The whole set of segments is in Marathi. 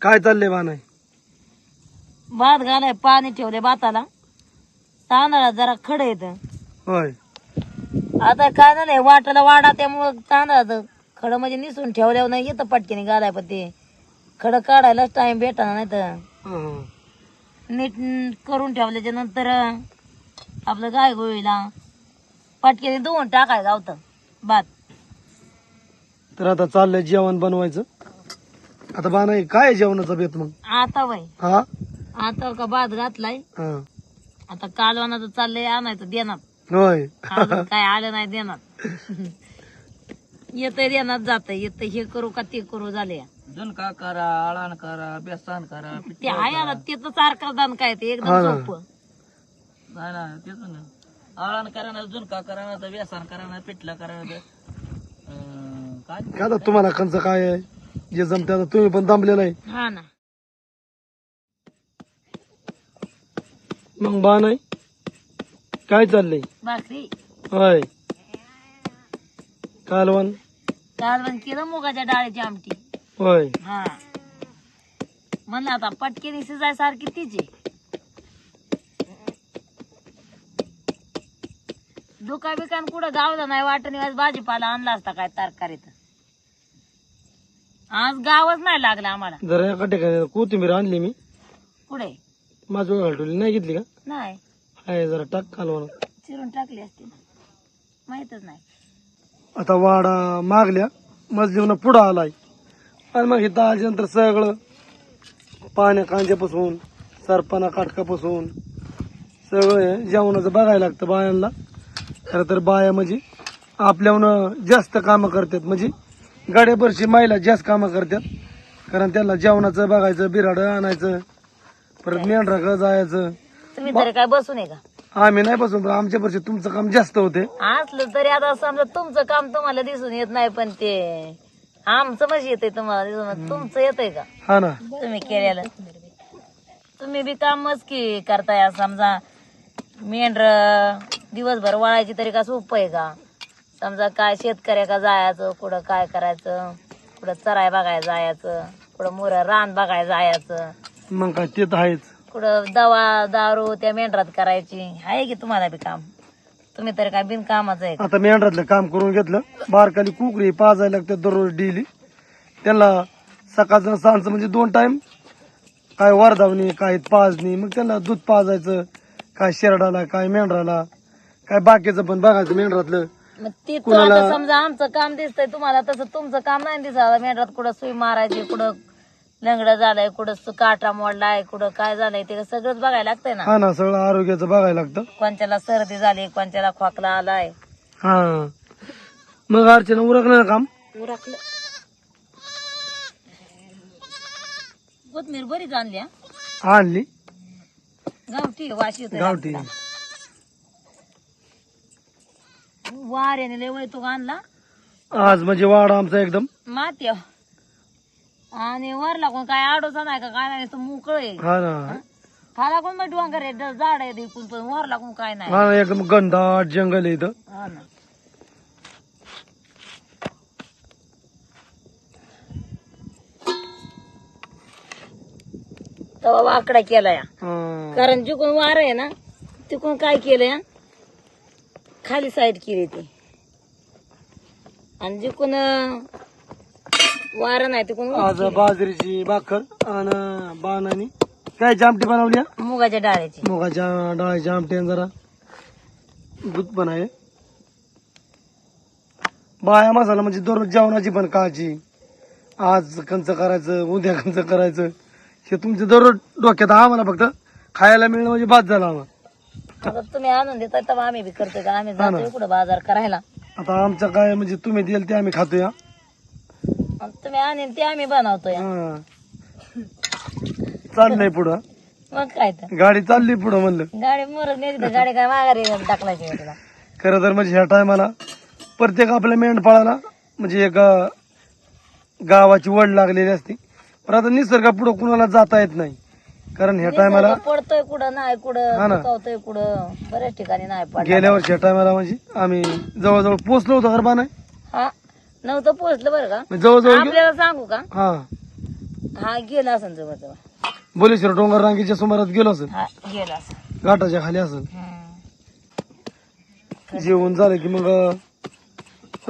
काय चाललंय बा नाही? भात घालाय पाणी ठेवले भाताला, तांदळात जरा खड येत. होय. आता काय झालंय वाटाला वाडा, त्यामुळं तांदळाचं खड म्हणजे निसून ठेवल्यावर नाही येतं पटकीने घालाय, पण ते खड काढायलाच टाइम भेटणार नाही तर हं. नीट करून ठेवल्याच्या नंतर आपलं गाय गोळीला पटकीने धुवून टाकाय गावतं भात. तर आता चाललंय जेवण बनवायचं. आता बा नाही काय आहे जेवणाचा बेत मग? आता वय हा आता का भात घातलाय, हा. आता कालवानाचं चाललंय आणायचं देणार. होय. अजून काय आलं नाही देणार. येतंय देणार जातंय, येतंय हे करू का ते करू झाले. झुणका करा, आळण करा, बेसन करा, ते आहे आता ते तर सारखं दान काय ते हा एकदम ना. सोपं. नाही ना तेच ना. आळण करा ना, झुणका करा ना, तर बेसन करा ना, पिठलं करा ना, काय काय आता तुम्हाला कंच काय आहे जे जमते, आता तुम्ही पण दमलेला आहे. हा ना. मग बा नाही काय चाललंय? भाकरी होय. कालवण कालवण केलं मुगाच्या डाळीची आमटी. होय. हा म्हणलं आता पटकेने शिजायसारखी तिची. दुका बिकान कुठं गावलं नाही वाटणी, आज भाजीपाला आणला असता काय तरकारीत. आज गावच नाही लागलं आम्हाला. जरा एका ठिकाणी कोथिंबीर आणली मी, पुढे माझं घालटवली नाही घेतली का? नाही आहे जरा टाक कालवण. चिरून टाकली असती ना, माहितच नाही. आता वाडा मागल्या मजलीवनं पुढं आलाय, आणि मग इथं आल्यानंतर सगळं पाण्या कांद्यापासून सरपणा काटकापासून सगळं हे जेवणाचं बघायला लागतं बायांना. खरं तर बाया म्हणजे आपल्याहून जास्त कामं करतात, म्हणजे गाड्याभरची महिला जास्त कामं करतात. कारण त्यांना जेवणाचं बघायचं, बिराडं आणायचं, परत मेंढराकडं जायचं. तुम्ही तरी काय बसून आहे का? आम्ही नाही बसून, पण आमच्या वर्षी तुमचं काम जास्त होते. असलं तरी आता समजा तुमचं काम तुम्हाला दिसून येत नाही, पण ते आमचं मशी येतंय तुम्हाला दिसून. तुमचं येतंय का हा ना. तुम्ही केलेलं? तुम्ही बी कामच की करताय. समजा मेंढर दिवसभर वळायची तरी का सोपं आहे का? समजा काय शेतकऱ्या का जायचं, कुठं काय करायचं, कुठं चराय बघायला जायचं, कुठं मुर रान बघायला जायचं, मग काय ते तर आहेच. कुठं दवा दारू त्या मेंढरात करायची. आहे की तुम्हाला बी काम? तुम्ही तर काय बिनकामाचं आहे का? आता मेंढरातलं काम करून घेतलं. बारकाली कुकरी पाजायला लागतात दररोज डेली. त्यांना सकाळचं सांजचं म्हणजे 2 टाइम काय वरधावणी, काय पाजणी, मग त्यांना दूध पाजायचं, काय शेरडाला, काय मेंढराला, काय बाकीचं पण बघायचं मेंढरातलं. मग तिथं आता समजा आमचं काम दिसतंय तुम्हाला, तसं तुमचं काम नाही दिसत. मेंढरात कुठं सुई मारायची, कुठं लंगडं झालंय, कुठं काटा मोडलाय, कुठं काय झालंय, ते सगळंच बघायला लागतंय ना. हा ना, सगळं आरोग्याचं बघायला लागतं. कोणत्याला सर्दी झाली, कोणत्याला खोकला आलाय. हा मग अर्चना उरकलं ना काम? उरकलं. कोथमीर बरीच आणली हा. आणली गावठी वाशी येतोय गावठी. रात्रीला. वाऱ्याने लय वैतुक आणला आज म्हणजे वाडा आमचा एकदम माती आणि वर लागून काय आडोचा नाही का काय नाही, मोकळ आहे. हा ना. खाला कोण मग डोंगर आहे, झाड आहे देखून, पण वर लागून काय नाही. हा ना, एकदम घनदाट जंगल आहे इथं. हा ना. तवा वाकडा केलाय, हा. कारण जिकून वार आहे ना तिकून काय केलंय, खाली साईड केली ती, आणि जिकून वार नाही तिकून आज बाजरीची भाकर आणि बाणानी काय आमटी बनवली हा? मुगाच्या डाळीची. मुगाच्या डाळीची आमटी आणि जरा दूध पण आहे. बाया मसाला म्हणजे दररोज जेवणाची पण काळजी. आज कंच करायचं, उद्या कंच करायचं, हे तुमच्या दररोज डोक्यात. आम्हाला फक्त खायला मिळणं म्हणजे बाद झालं आम्हाला. आता तुम्ही आणून देता तेव्हा आम्ही बी करतो का? आम्ही जातोय कुठं बाजार करायला. आता आमचं काय म्हणजे तुम्ही दिल ते आम्ही खातोय. हा. आणि तुम्ही आणेन ते आम्ही बनवतोय. हा. चाललंय पुढं, मग काय तर गाडी चालली पुढं म्हणलं. गाडी मोरच नेली तर गाडी काय माघारी टाकलायची का तुला? खरं तर म्हणजे ह्या टायमाला प्रत्येक आपल्या मेंढपाळाला म्हणजे एक गावाची वड लागलेली असते. पण आता निसर्गा पुढं कुणाला जाता येत नाही, कारण ह्या टायमाला पडतोय कुठं नाही, हा कुठं ना. दुखावतोय, कुठं बऱ्याच ठिकाणी नाही पडला. गेल्या वर्षी ह्या टायमाला म्हणजे आम्ही जवळजवळ पोहोचलो होतो गरबा नाही, हा नव्हतं पोहोचलं बरं का. जवळजवळ आपल्याला सांगू का, हा हा गेला असं जवळ बोलेश्वर डोंगर रांगेच्या सुमारात गेलो असेल, हा गेला असं घाटाच्या खाली असेल. जेवण झालं की मग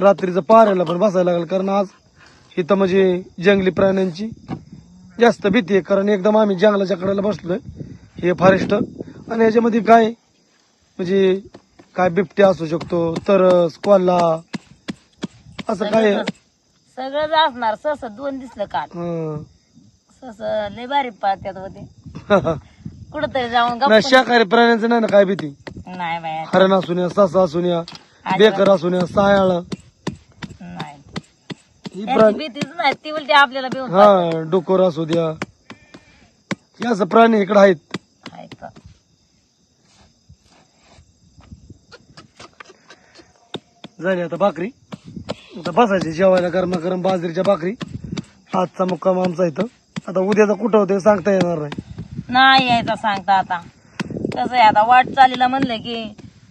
रात्रीचं पाहायला पण बसायला लागलं, कारण आज इथं म्हणजे जंगली प्राण्यांची जास्त भीती आहे. कारण एकदम आम्ही जंगलाच्या कडेला बसलोय, हे फॉरेस्ट, आणि याच्यामध्ये काय म्हणजे काय बिबट्या असू शकतो, तरस, कोल्हा, असं काय सगळंच असणार. सस 2 दिसलं काल. हं. सस लय भारी पाहत्यात होते. कुठंतरी जाऊन नाही, गप्प शाकाहारी प्राण्यांचं नाही ना काय भीती. नाही बाया हरण असून या, ससा असून या, बेकर असून या, सायाळ, नाही ही त्याची प्राणी, भीतीच नाही. ती उलटी आपल्याला भिवून हा, डोकर असू द्या, हे असं प्राणी इकडे आहेत. आहे का? झाली आता भाकरी, आता बसायची जेवायला गरमागरम बाजरीच्या भाकरी. आजचा मुक्काम आमचा इथं. आता उद्याचा कुठं होतं सांगता येणार नाही. नाही यायचा सांगता आता. कसं आहे आता वाट चालीला म्हणलं की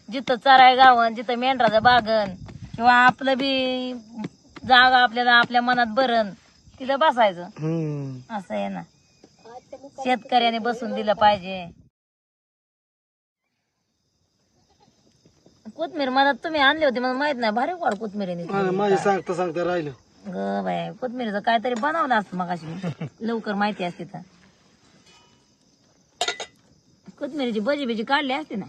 जिथं चराय गावन, जिथं मेंढराचं बागन किंवा आपलं बी जागा आपल्याला आपल्या मनात भरण तिथं बसायचं. असं आहे ना, शेतकऱ्याने बसून दिलं पाहिजे. कोथमीर मनात तुम्ही आणली होती मला माहित नाही, भारी वाढ कोथमीर. माझी सांगता सांगता राहिलं. ग बाय, कोथमीरचं काहीतरी बनवलं असतं मग अशी लवकर माहिती असते तर. कोथमिरीची भजी बिजी काढली असते ना.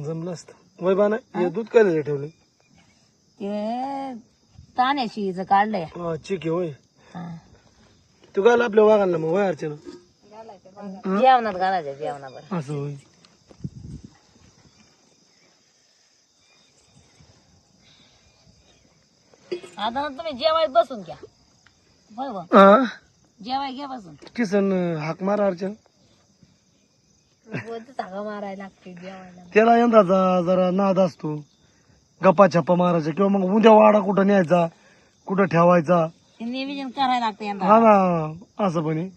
जमलं असतं. वय बा नाही, हे दूध काय ठेवले, ते ताण्याशी हिचं काढलंय. चिक होय. हा. तू घाल आपल्या वाघांना मग, वय अर्चना. जेवणात घालायचं, जेवणावर. असं होय. आता ना तुम्ही जेवाय बसून घ्या. होय बा, हा, जेवाय घ्या बसून. किसन हाक मारा अर्चना. जागा मारायला लागते जेवायला. त्याला यंदाचा जरा नाद असतो, गप्पा छप्पा मारायचा, किंवा मग उद्या वाडा कुठं न्यायचा, कुठं ठेवायचा, ते नियोजन करायला लागतं यंदा. हा ना, असं पण आहे.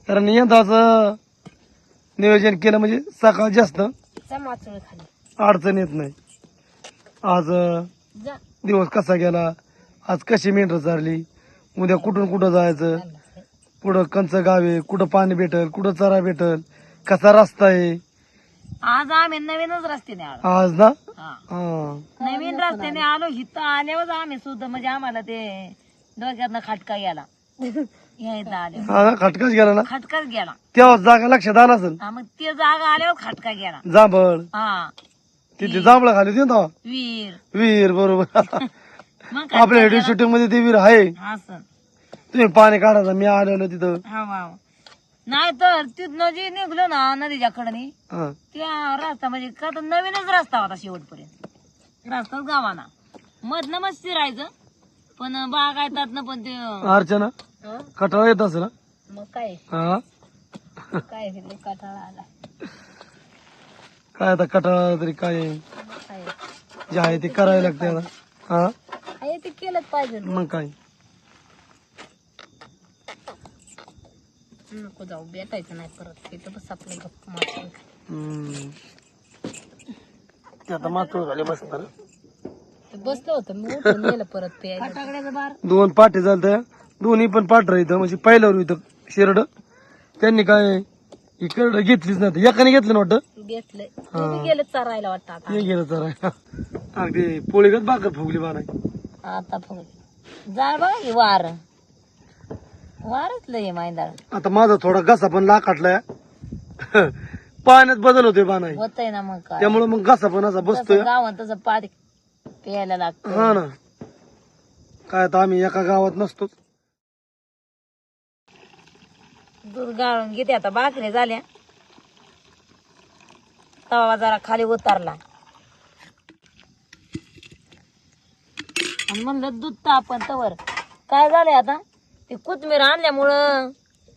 कारण यंदाच नियोजन केलं म्हणजे सकाळ जास्त माचोळी खाली अडचण येत नाही. आज जा. दिवस कसा गेला, आज कशी मेंढर चालली, उद्या कुठून कुठं जायचं, कुठं कंच गावे, कुठं पाणी भेटल, कुठं चरा भेटल, कसा रस्ता आहे. आज आम्ही नवीनच रस्त्याने आलो. आज ना, हा. हा, नवीन रस्त्याने आलो. हिथं आल्यावर आम्ही सुद्धा म्हणजे आम्हाला ते डोक्यातनं खटका गेला. यायचं आले हा ना, खटकाच गेला ना, खटकाच गेला. तेव्हा जागा लक्षात आला असेल. हा, मग ते जागा आल्यावर खटका गेला. जांभळ, हा, तिथे जांभळा खाली होती ना, वीर. विहीर, बरोबर. मग आपल्या व्हिडिओ शूटिंग मध्ये ती विहीर आहे. असं तुम्ही पाणी काढायचं, मी आलेलो तिथं. हा वा. नाही तर तिथनं जे निघलो ना नदीच्या कडनी, हा. त्या रस्ता म्हणजे का तर नवीनच रस्ता होता शेवटपर्यंत. रस्ताच गावाना मधनं मस्त शिरायचं, पण बागायतात पण ते अर्चना, कटाळा येत असेल ना? मग काय हा, काय कटाळा आला. काय आता कटाळा तरी काय आहे, काय जे आहे ते करायला लागते आता. हा, आहे ते केलंच पाहिजे. मग काय. नको जाऊ, भेटायचं नाही परत. तिथं बस आपलं गप्पा मारतो. ते आता मातोळ झाले मस्त ना. बसलं होतं मी, उठून गेलं परत प्यायला. फटाकड्याचं बार 2 पाठी झालत्या, दोन्ही पण पाठरा इथं, म्हणजे पहिल्यावर इथं शिरड. त्यांनी काय इकडं घेतलीच नाही, एकाने घेतलं ना वाटतं. घेतलंय. तुम्ही गेलं चरायला वाटतं आता. हे गेलं तर अगदी पोळीगत भाकर फुगली बारा. आता फक्त जा बघा की वार. वारच लय माहिंदाळ आता माझा थोडा घसा पण लाखाटलाय. पाण्यात बदल होतोय बाणाई, होतय ना. मग काय त्यामुळे मग घसा पण असा बसतोय. गावात तसं पाणी प्यायला लागतं. हा ना, काय आता आम्ही एका गावात नसतोच. दूध गाळून घेते आता. भाकरी झाल्या, तवा जरा खाली उतारला आणि म्हणलं दूध तापण तवर. काय झालंय आता, ते कोथमीर आणल्यामुळं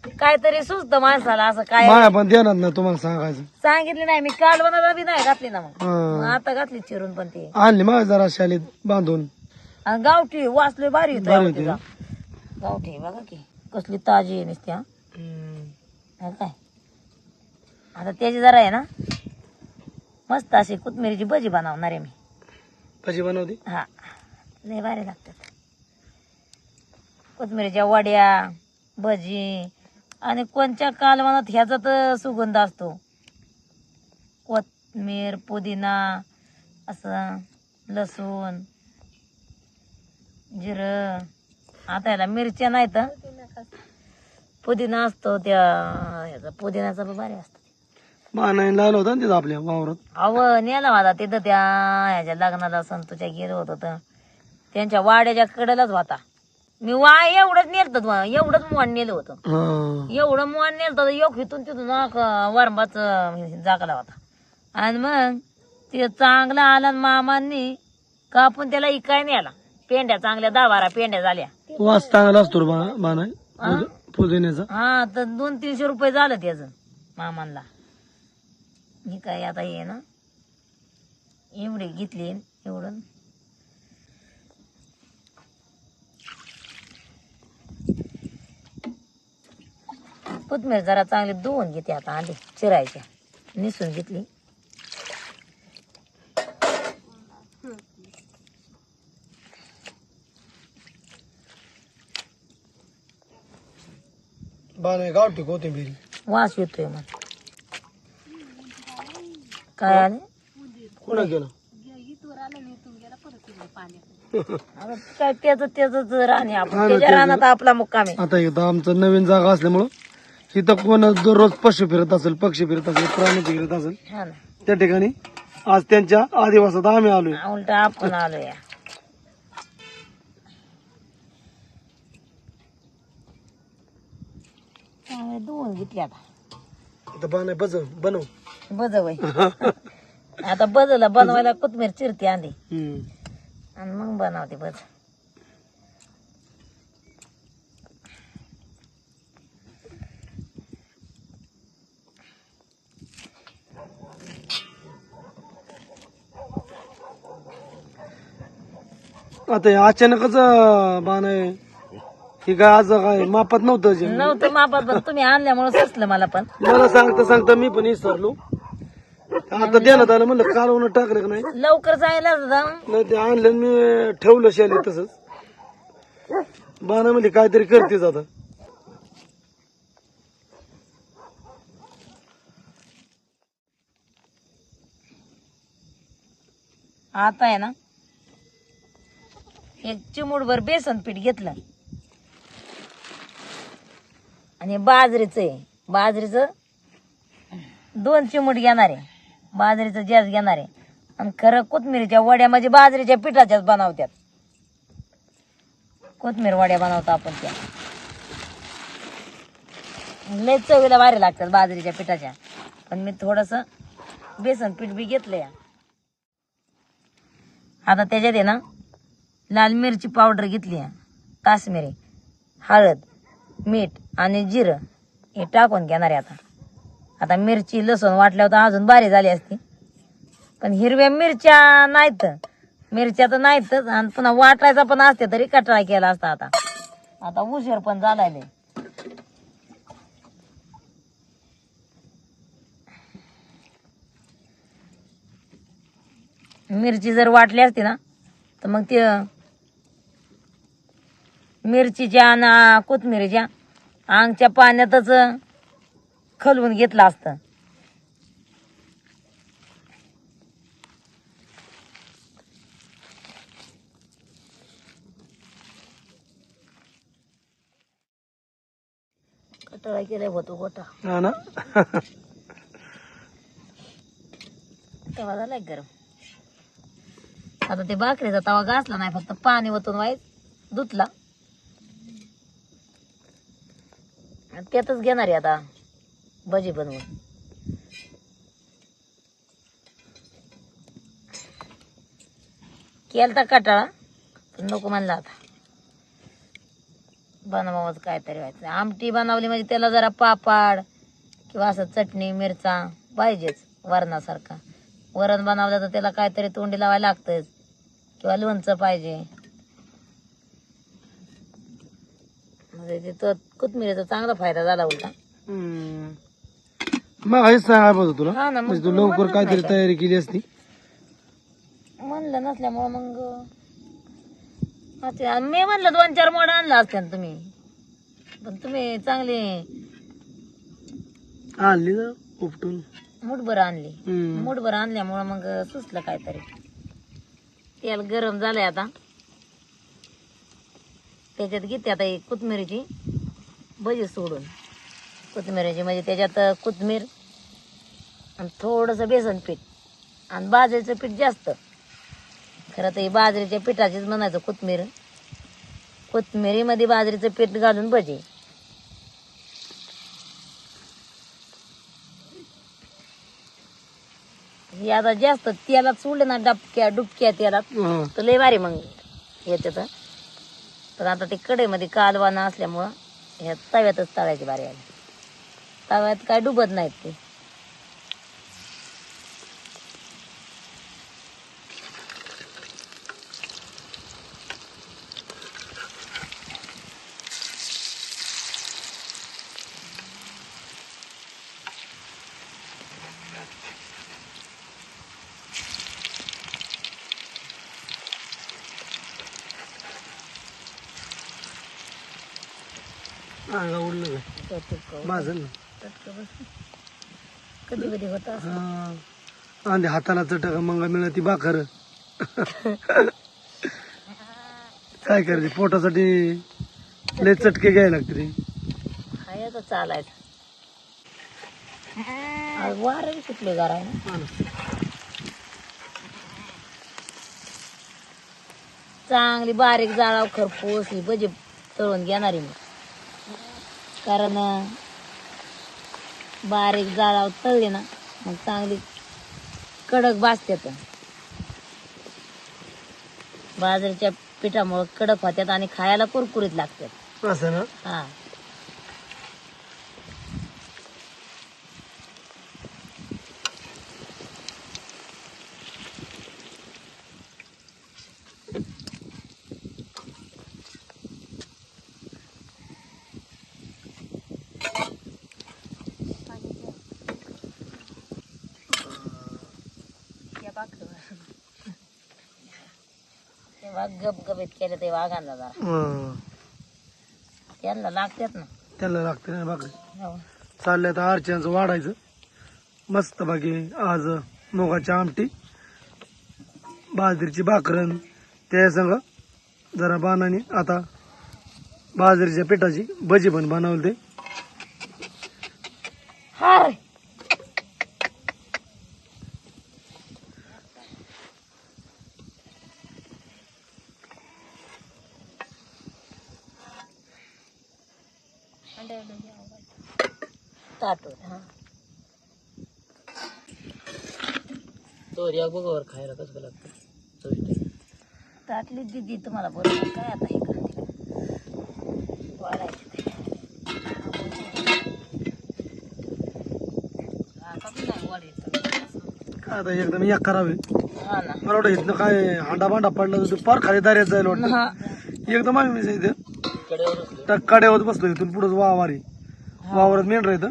काहीतरी सुचतं माणसाला. असं काय माया पण देणार नाही तुम्हाला सांगायचं. सांगितली नाही मी, काल बनायला बी नाही घातली ना. मग हा. आता घातली चिरून. पण ते आणली मग जरा शालीत बांधून. आणि गावठी वाचले भारी भारी होती. होती. गावठी बघा की कसली ताजी आहे नुसती. हा काय आता त्याची जरा आहे ना मस्त अशी कोथमिरीची भजी बनवणार आहे मी. भजी बनवते. हा, लय भारी लागतात. कोथमिरीच्या वड्या, भजी, आणि कोणत्या कालवनात ह्याचा तर सुगंध असतो. कोथमीर, पुदिना, असं लसूण, जिरं. आता याला मिरच्या नाही तर पुदिना असतो. त्या ह्याचा पुदिन्याचा पण भारी असतो. बाणाने लावलं होतं ना तिथं आपल्या वावरात. अव नेला माझा तिथं त्या ह्याच्या लग्नाला संतूच्या गेलो होतो तर त्यांच्या वाड्याच्या कडेलाच होता. मी एवढंच नेलत, एवढंच मोहन नेलं होतं. हा. एवढं मोहन नेलं होतं. योग इथून तिथून वरंबाच जागला होता. आणि मग ते चांगला आला आणि मामांनी कापून त्याला इकाय नेला. पेंड्या चांगल्या 10-12 पेंड्या झाल्या. वास चांगला असतो बाणा पुदिन्याचा. हा तर 200-300 रुपये झालं त्याचं मामांना. ही काय आता ये ना एवढी घेतली एवढं. कोथमीर जरा चांगली धुवून घेते आता. आधी चिरायच्या निसून घेतली. बाणा गावठी कोथिंबीर. वास येतोय मग. काय आले कुणा गेलं? आता काय त्याच राणे आपण त्याच्या रानात आपला मुक्काम आहे. आता इथं आमचं नवीन जागा असल्यामुळं इथं कोण दररोज पशु फिरत असेल, पक्षी फिरत असेल, प्राणी फिरत असेल, हा ना. त्या ठिकाणी आज त्यांच्या आदिवासात आम्ही आलोय. उलट आपण आलो या. चांगले धुवून घेतली आता. इथं बाणा बनव. बजवय आता बजला बनवायला कोथमीर चिरते आधी हम्म. आणि मग बनवते बज. आता हे अचानकच बाण आहे. ही काय आज काय मापात नव्हतं जे. नव्हतं मापात पण तुम्ही आणल्यामुळे सुचलं मला पण. मला सांगता मी पण विसरलो. आता देण्यात आलं म्हणलं कालवून टाकलं का नाही. लवकर जायला जाऊन नाही ते आणलं आणि मी ठेवलं शाले तसंच. बाणा म्हणजे काहीतरी करतेच आता. आता आहे ना एक चिमूटभर बेसन पीठ घेतलं आणि बाजरीचं 2 चिमूट घेणार आहे. बाजरीचं जास्त घेणार आहे. आणि खरं कोथमिरीच्या वड्या म्हणजे बाजरीच्या पिठाच्याच बनवतात. कोथमीर वड्या बनवतो आपण त्या. लय चवीला भारी लागतात बाजरीच्या पिठाच्या. पण मी थोडस बेसन पीठ बी घेतलंय. आता त्याच्यात आहे ना लाल मिरची पावडर घेतली आहे, काश्मीरी, हळद, मीठ आणि जिरं हे टाकून घेणार आहे. आता मिरची लसूण वाटल्यावर तर अजून भारी झाली असती. पण हिरव्या मिरच्या नाहीत, मिरच्या तर नाहीतच. आणि पुन्हा वाटायचा पण असते तरी कटाळा केला असता. आता उशीर पण झालाय. मिरची जर वाटली असती ना तर मग ते मिरचीच्या आणि कोथमिरीच्या अंगच्या पाण्यातच खलवून घेतलं असतं. कटाळा केलाय होतो गोटा. हा ना. तवा झालाय गरम. आता ते भाकरीचा तवा घासला नाही, फक्त पाणी ओतून व्हायच धुतला. त्यातच घेणार आहे आता भजी बनवून. केलता कटाळा पण नको म्हणला. आता बनवावंच काहीतरी व्हायचं. आमटी बनवली म्हणजे त्याला जरा पापड किंवा असं चटणी मिरचा पाहिजेच वरणासारखा. वरण बनवलं तर त्याला काहीतरी तोंडी लावायला लागतंच किंवा लोणचं पाहिजे. म्हणजे तिथं कोथमिरीचा चांगला फायदा झाला उलटा. मग हेच सांगा बघ तुला. हा ना, मग म्हणजे तू तुम्ही लवकर म्हणलंच काहीतरी नाही तयारी केली असती. म्हणलं नसल्यामुळं मग मी म्हणलं 2-4 मोड आणला असत्या ना तुम्ही. पण तुम्ही चांगले आणली ना उपटून. मुठभर आणली. हम्म. मुठभर आणल्यामुळं मग सुचलं काहीतरी. तेल गरम झालंय आता. त्याच्यात घेते आता ही कोथिंबीरची भजी सोडून. कोथिंबीरची म्हणजे त्याच्यात कोथिंबीर आणि थोडंसं बेसन पीठ आणि बाजरीचं पीठ जास्त. खरं तर ही बाजरीच्या पिठाचीच म्हणायचं कोथिंबीर. कोथिंबीरीमध्ये बाजरीचं पीठ घालून भजी. हे आता जास्त तेलात सोडले ना डुबक्या तेलात हा. तर लय भारी मग येते तर. पण आता ते कढईमध्ये कालवाना असल्यामुळं ह्या तव्यातच तळायची बारी आली. तव्यात काय डुबत नाहीत ते. अंगा उडलं काय माझं ना. कधी कधी होत असं. हा. आणि हाताला चटक मंगा मिळती भाकर. काय करायचे पोटासाठी लय चटके घ्यायला लागते रे. हाय आता चालायचं. आज वारं सुटले गारा आहे ना. हा ना. चांगली बारीक जाळाव खरपूस ही भजी तळून घेणारी मी. कारण बारीक जाळाव तळले ना मग चांगली कडक भाजतात. बाजरीच्या पिठामुळे कडक होत्यात आणि खायला कुरकुरीत लागतात. असं ना. हा. तेव्हा गपगपीत केलं ते वाघांना जरा हा. त्यांना लागतात ना. त्याला लागते ना भाकरी. हो. चाललंय तर आरच्यांचं वाढायचं मस्त बाकी. आज मुगाची आमटी, बाजरीची भाकरन त्या संग जरा बाणाने आता बाजरीच्या पिठाची भजी पण बनवली. ते हाय ताटून. हा. तो या बघावर खायला कसं लागतं चविष्ट. ताटली दिदी तुम्हाला बरोबर काय आता हे करते वाढायचे ते. आता बी नाही वाढायचं. काय आता एकदम एक करावे. हा ना. मला वाटतं इथनं काय हांडा भांडा पडला तर पार खाली दाऱ्यात जायला वाटतं. हा. एकदम आम्ही इथं कडेवर असले कड्यावर बसलो. इथून पुढे वावारी वावरात मेंढर इथं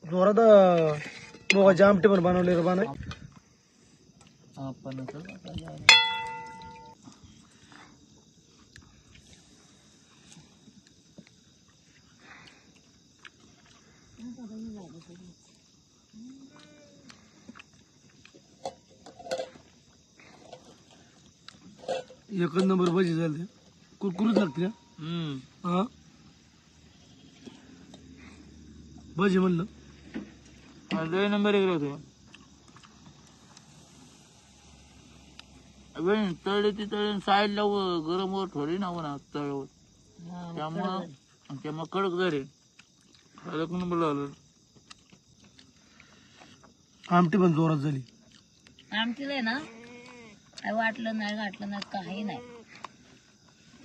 जोरात मुगाची आमटी पण बनवली रे बानाय. आपण एकच नंबर भजी झाली. कुरकुरीत लागते का? हा. भजी म्हणलं नंबर एक होतो. तळले ती तळे साईडला गरम वर ठेवली ना ना तळवर त्यामुळं कडक झाले. एक नंबर झालं. आमटी पण जोरात झाली. आमटीला आहे ना काय वाटलं नाही गाठलं नाही काही नाही.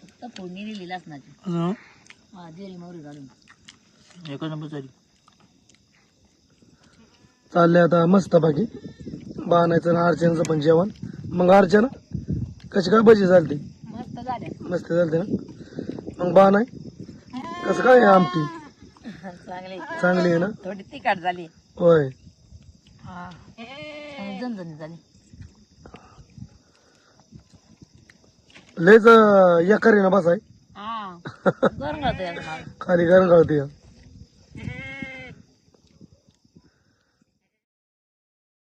फक्त फोडणी दिली लसणाची. असं हा जिरी मोहरी घालून. एक नंबर झाली. चाललंय आता मस्त बाकी बाणायचं ना अर्चनचं पण जेवण. मग अर्चना कशी काय भजी झाली? मस्त झाल्या. मस्त झालते ना. मग बाणाय कसं काय आमटी? चांगली चांगली आहे ना. थोडी तिखट झाली. होय. हा झणझणीत झाली. लयच एकारी ना बसाय हा गरम होतं खाली गरम कळते.